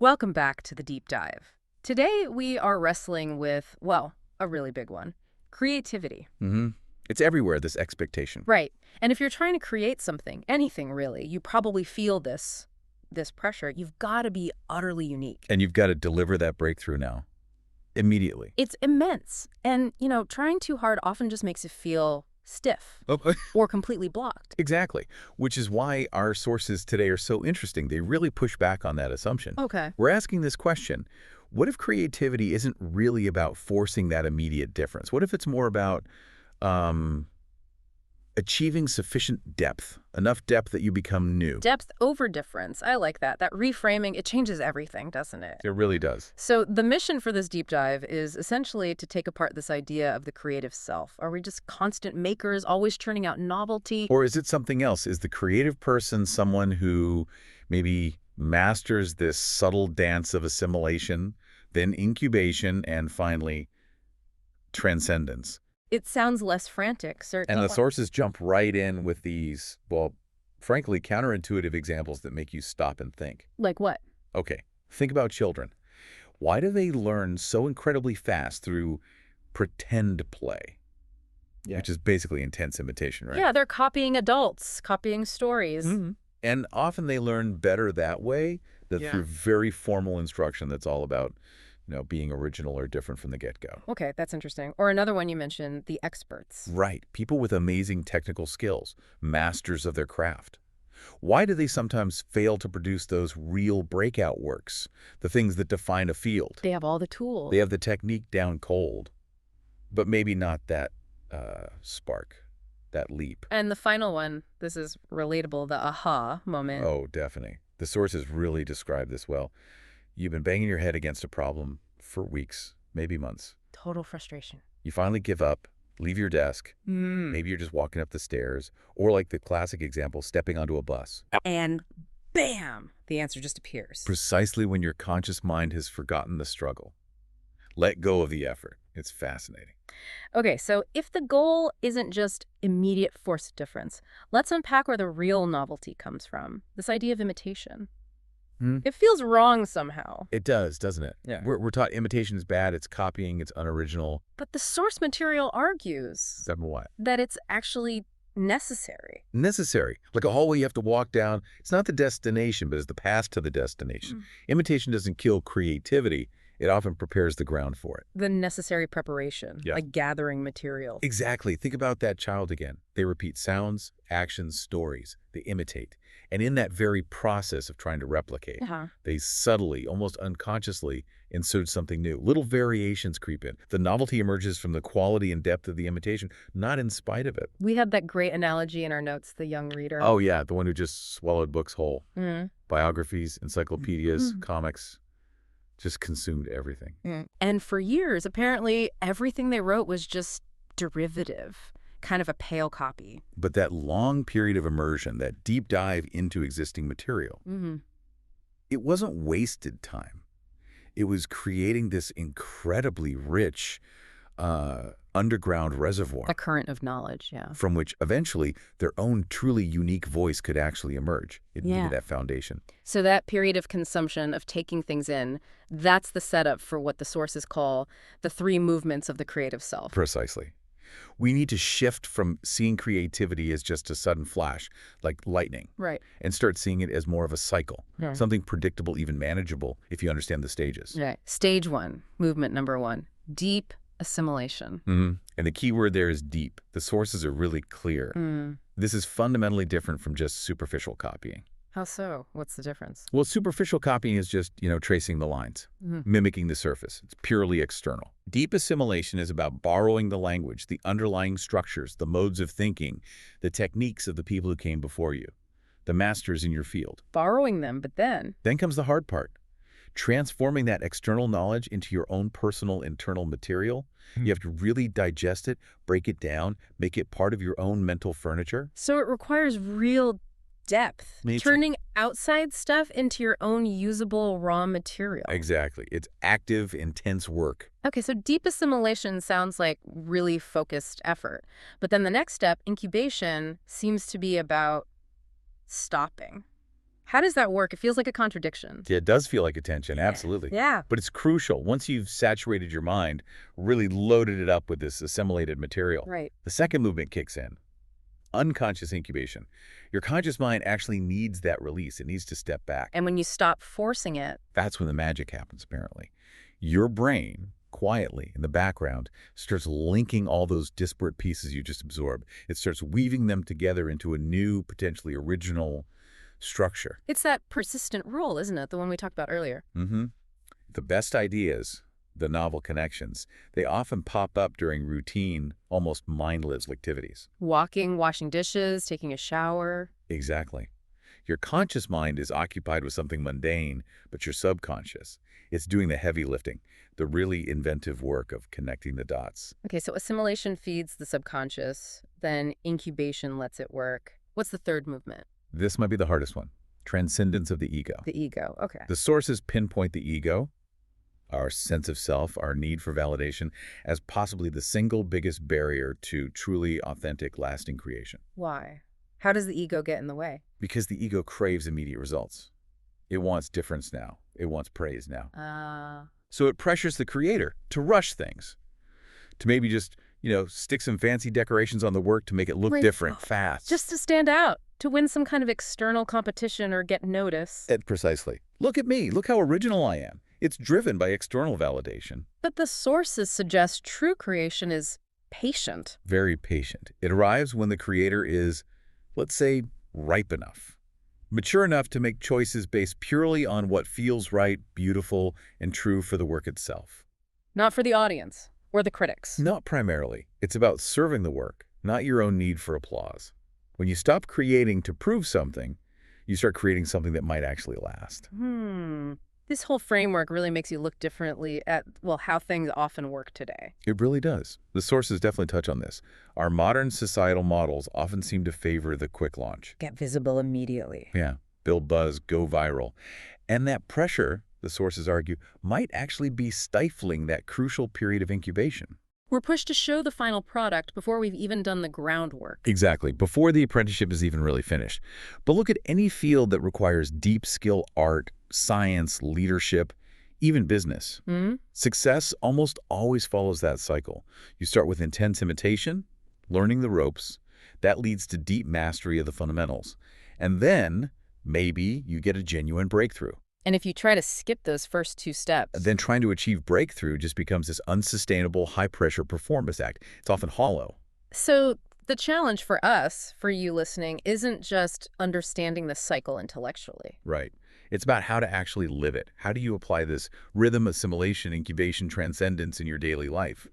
Welcome back to the deep dive. Today we are wrestling with, well, a really big one, creativity. It's everywhere, this expectation. Right. And if you're trying to create something, anything really, you probably feel this pressure. You've got to be utterly unique. And you've got to deliver that breakthrough now, immediately. It's immense. And, trying too hard often just makes it feel stiff or completely blocked. Exactly, which is why our sources today are so interesting. They really push back on that assumption. Okay. We're asking this question: what if creativity isn't really about forcing that immediate difference? What if it's more about achieving sufficient depth, enough depth that you become new? Depth over difference. I like that. That reframing, it changes everything, doesn't it? It really does. So the mission for this deep dive is essentially to take apart this idea of the creative self. Are we just constant makers, always churning out novelty? Or is it something else? Is the creative person someone who maybe masters this subtle dance of assimilation, then incubation, and finally transcendence? It sounds less frantic, certainly. And the sources jump right in with these, well, frankly, counterintuitive examples that make you stop and think. Like what? Okay, think about children. Why do they learn so incredibly fast through pretend play? Yeah. Which is basically intense imitation, right? Yeah, they're copying adults, copying stories. And often they learn better that way than through very formal instruction that's all about, being original or different from the get-go. Okay, that's interesting. Or another one you mentioned, the experts. Right. People with amazing technical skills, masters of their craft. Why do they sometimes fail to produce those real breakout works, the things that define a field? They have all the tools. They have the technique down cold, but maybe not that spark, that leap. And the final one, this is relatable, the aha moment. Oh, definitely. The sources really describe this well. You've been banging your head against a problem for weeks, maybe months. Total frustration. You finally give up, leave your desk. Maybe you're just walking up the stairs, or like the classic example, stepping onto a bus. And bam, the answer just appears. Precisely when your conscious mind has forgotten the struggle. Let go of the effort. It's fascinating. Okay, so if the goal isn't just immediate force difference, let's unpack where the real novelty comes from, this idea of imitation. It feels wrong somehow. It does, doesn't it? Yeah. We're taught imitation is bad, it's copying, it's unoriginal. But the source material argues What? that it's actually necessary. Necessary. Like a hallway you have to walk down. It's not the destination, but it's the path to the destination. Imitation doesn't kill creativity. It often prepares the ground for it. The necessary preparation, like gathering material. Exactly. Think about that child again. They repeat sounds, actions, stories. They imitate. And in that very process of trying to replicate, they subtly, almost unconsciously, insert something new. Little variations creep in. The novelty emerges from the quality and depth of the imitation, not in spite of it. We had that great analogy in our notes, the young reader. Oh, yeah, the one who just swallowed books whole. Biographies, encyclopedias, comics, just consumed everything. And for years, apparently, everything they wrote was just derivative. Kind of a pale copy. But that long period of immersion, that deep dive into existing material, it wasn't wasted time. It was creating this incredibly rich underground reservoir. A current of knowledge, from which eventually their own truly unique voice could actually emerge. It needed that foundation. So that period of consumption, of taking things in, that's the setup for what the sources call the three movements of the creative self. Precisely. We need to shift from seeing creativity as just a sudden flash, like lightning, and start seeing it as more of a cycle, something predictable, even manageable, if you understand the stages. Stage one, movement number one, deep assimilation. And the key word there is deep. The sources are really clear. This is fundamentally different from just superficial copying. How so? What's the difference? Well, superficial copying is just, tracing the lines, mimicking the surface. It's purely external. Deep assimilation is about borrowing the language, the underlying structures, the modes of thinking, the techniques of the people who came before you, the masters in your field. Borrowing them, but then? Then comes the hard part. Transforming that external knowledge into your own personal internal material. You have to really digest it, break it down, make it part of your own mental furniture. So it requires real depth, turning outside stuff into your own usable raw material. Exactly. It's active, intense work. Okay, so deep assimilation sounds like really focused effort. But then the next step, incubation, seems to be about stopping. How does that work? It feels like a contradiction. Yeah, it does feel like attention, absolutely. Yeah. But it's crucial. Once you've saturated your mind, really loaded it up with this assimilated material, Right. the second movement kicks in. Unconscious incubation. Your conscious mind actually needs that release. It needs to step back. And when you stop forcing it, That's when the magic happens, apparently. Your brain, quietly in the background, starts linking all those disparate pieces you just absorbed. It starts weaving them together into a new, potentially original structure. it's that persistent rule, isn't it? The one we talked about earlier. Mm-hmm. The best ideas, the novel connections, they often pop up during routine, almost mindless activities. Walking, washing dishes, taking a shower. Exactly. Your conscious mind is occupied with something mundane, but your subconscious, it's doing the heavy lifting, the really inventive work of connecting the dots. Okay, so assimilation feeds the subconscious, then incubation lets it work. What's the third movement? This might be the hardest one. Transcendence of the ego. The ego. Okay. The sources pinpoint the ego, our sense of self, our need for validation, as possibly the single biggest barrier to truly authentic, lasting creation. Why? How does the ego get in the way? Because the ego craves immediate results. It wants difference now. It wants praise now. So it pressures the creator to rush things, to maybe just, stick some fancy decorations on the work to make it look different, fast. Just to stand out, to win some kind of external competition or get notice. Precisely. Look at me. Look how original I am. It's driven by external validation. But the sources suggest true creation is patient. Very patient. It arrives when the creator is, let's say, ripe enough, mature enough to make choices based purely on what feels right, beautiful, and true for the work itself. Not for the audience or the critics. Not primarily. It's about serving the work, not your own need for applause. When you stop creating to prove something, you start creating something that might actually last. This whole framework really makes you look differently at, how things often work today. It really does. The sources definitely touch on this. Our modern societal models often seem to favor the quick launch. Get visible immediately. Yeah, build buzz, go viral. And that pressure, the sources argue, might actually be stifling that crucial period of incubation. We're pushed to show the final product before we've even done the groundwork. Exactly, before the apprenticeship is even really finished. But look at any field that requires deep skill art, science, leadership, even business. Success almost always follows that cycle. You start with intense imitation, learning the ropes. That leads to deep mastery of the fundamentals. And then, maybe, you get a genuine breakthrough. And if you try to skip those first two steps, then trying to achieve breakthrough just becomes this unsustainable, high-pressure performance act. It's often hollow. So the challenge for us, for you listening, isn't just understanding the cycle intellectually. Right. It's about how to actually live it. How do you apply this rhythm, assimilation, incubation, transcendence in your daily life,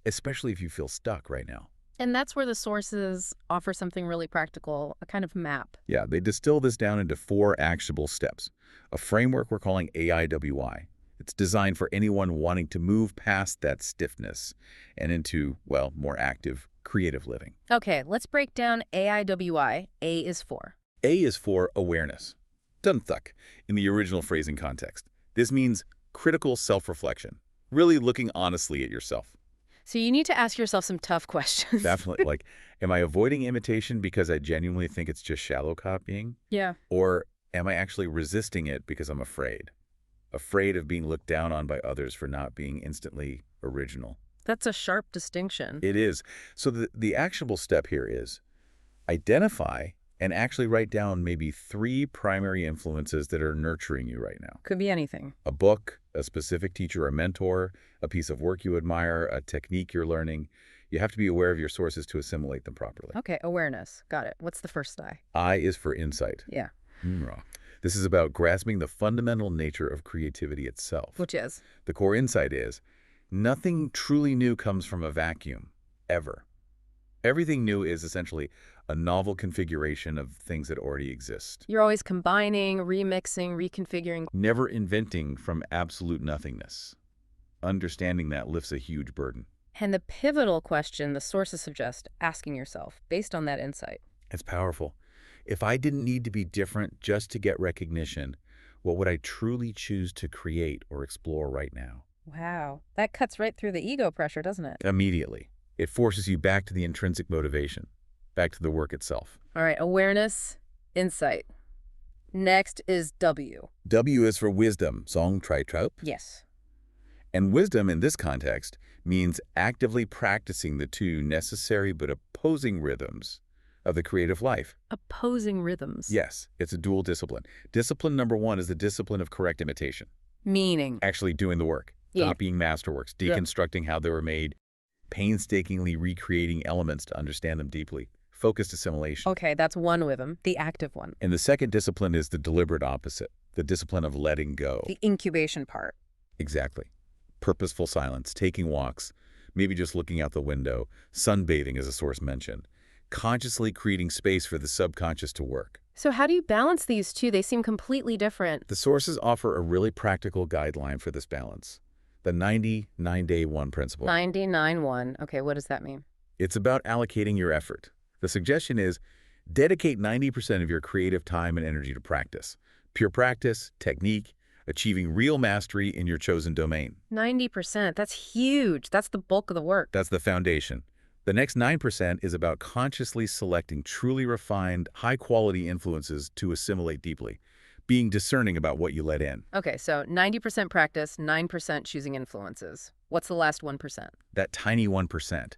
especially if you feel stuck right now? And that's where the sources offer something really practical, a kind of map. Yeah, they distill this down into 4 actionable steps, a framework we're calling AIWI. It's designed for anyone wanting to move past that stiffness and into, more active, creative living. Okay, let's break down AIWI. A is for? A is for awareness. Tunthuk, in the original phrasing context. This means critical self-reflection, really looking honestly at yourself. So you need to ask yourself some tough questions. Definitely. Am I avoiding imitation because I genuinely think it's just shallow copying? Yeah. Or am I actually resisting it because I'm afraid? Afraid of being looked down on by others for not being instantly original. That's a sharp distinction. It is. So the actionable step here is identify and actually write down maybe 3 primary influences that are nurturing you right now. Could be anything. A book, a specific teacher or mentor, a piece of work you admire, a technique you're learning. You have to be aware of your sources to assimilate them properly. Okay, awareness. Got it. What's the first I? I is for insight. Yeah. This is about grasping the fundamental nature of creativity itself. Which is? The core insight is nothing truly new comes from a vacuum, ever. Everything new is essentially a novel configuration of things that already exist. You're always combining, remixing, reconfiguring. Never inventing from absolute nothingness. Understanding that lifts a huge burden. And the pivotal question the sources suggest asking yourself, based on that insight. It's powerful. If I didn't need to be different just to get recognition, what would I truly choose to create or explore right now? Wow. That cuts right through the ego pressure, doesn't it? Immediately. It forces you back to the intrinsic motivation, back to the work itself. All right, awareness, insight. Next is W. W is for wisdom, song tri trope. Yes. And wisdom in this context means actively practicing the two necessary but opposing rhythms of the creative life. Opposing rhythms. Yes, it's a dual discipline. Discipline number one is the discipline of correct imitation. Meaning? Actually doing the work, copying masterworks, deconstructing how they were made, painstakingly recreating elements to understand them deeply. Focused assimilation. Okay, that's one rhythm, the active one. And the second discipline is the deliberate opposite, the discipline of letting go. The incubation part. Exactly. Purposeful silence, taking walks, maybe just looking out the window, sunbathing as a source mentioned, consciously creating space for the subconscious to work. So how do you balance these two? They seem completely different. The sources offer a really practical guideline for this balance. The 99-day-1 principle. 99-1. Okay, what does that mean? It's about allocating your effort. The suggestion is dedicate 90% of your creative time and energy to practice. Pure practice, technique, achieving real mastery in your chosen domain. 90%, that's huge. That's the bulk of the work. That's the foundation. The next 9% is about consciously selecting truly refined, high-quality influences to assimilate deeply, being discerning about what you let in. Okay, so 90% practice, 9% choosing influences. What's the last 1%? That tiny 1%.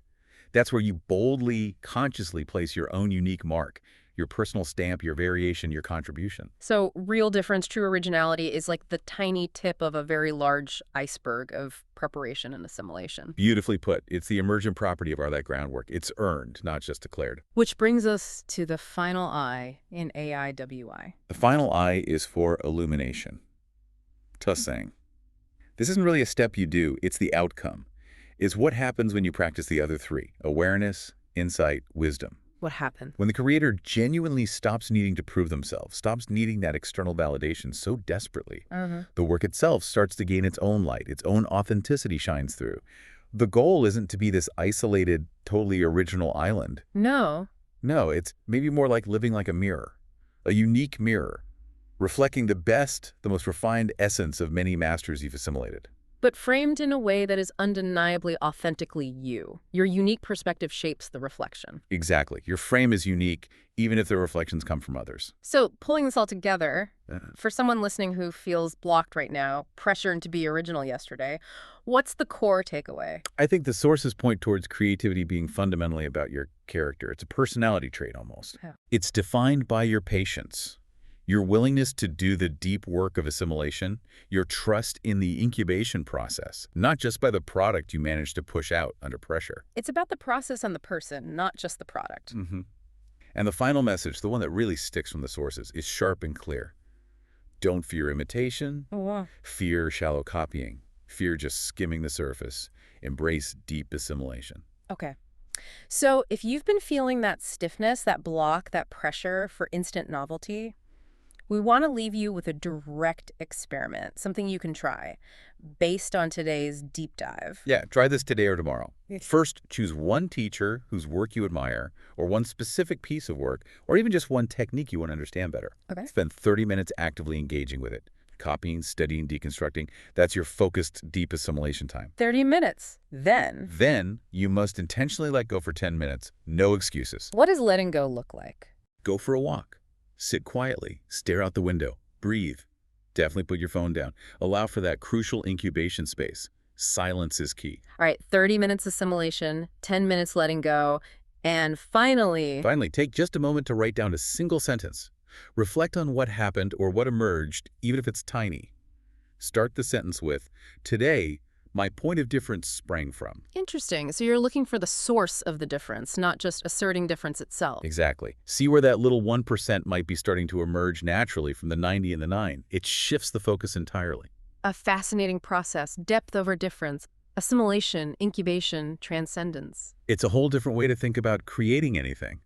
That's where you boldly, consciously place your own unique mark, your personal stamp, your variation, your contribution. So real difference, true originality is like the tiny tip of a very large iceberg of preparation and assimilation. Beautifully put. It's the emergent property of all that groundwork. It's earned, not just declared. Which brings us to the final I in AIWI. The final I is for illumination. Tussang. This isn't really a step you do, it's the outcome. It's what happens when you practice the other three: awareness, insight, wisdom. What happened? When the creator genuinely stops needing to prove themselves, stops needing that external validation so desperately, the work itself starts to gain its own light, its own authenticity shines through. The goal isn't to be this isolated, totally original island. No. No, it's maybe more like living like a mirror, a unique mirror, reflecting the best, the most refined essence of many masters you've assimilated. But framed in a way that is undeniably authentically you. Your unique perspective shapes the reflection. Exactly. Your frame is unique, even if the reflections come from others. So pulling this all together, for someone listening who feels blocked right now, pressured to be original yesterday, what's the core takeaway? I think the sources point towards creativity being fundamentally about your character. It's a personality trait almost. Yeah. It's defined by your patience, your willingness to do the deep work of assimilation, your trust in the incubation process, not just by the product you manage to push out under pressure. It's about the process and the person, not just the product. And the final message, the one that really sticks from the sources, is sharp and clear. Don't fear imitation. Fear shallow copying. Fear just skimming the surface. Embrace deep assimilation. Okay. So if you've been feeling that stiffness, that block, that pressure for instant novelty, we want to leave you with a direct experiment, something you can try, based on today's deep dive. Yeah, try this today or tomorrow. First, choose one teacher whose work you admire, or one specific piece of work, or even just one technique you want to understand better. Okay. Spend 30 minutes actively engaging with it. Copying, studying, deconstructing. That's your focused, deep assimilation time. 30 minutes. Then you must intentionally let go for 10 minutes. No excuses. What does letting go look like? Go for a walk. Sit quietly, stare out the window, breathe. Definitely put your phone down. Allow for that crucial incubation space. Silence is key. All right, 30 minutes assimilation, 10 minutes letting go, and finally, take just a moment to write down a single sentence. Reflect on what happened or what emerged, even if it's tiny. Start the sentence with, "Today, my point of difference sprang from." Interesting. So you're looking for the source of the difference, not just asserting difference itself. Exactly. See where that little 1% might be starting to emerge naturally from the 90 and the 9. It shifts the focus entirely. A fascinating process, depth over difference, assimilation, incubation, transcendence. It's a whole different way to think about creating anything.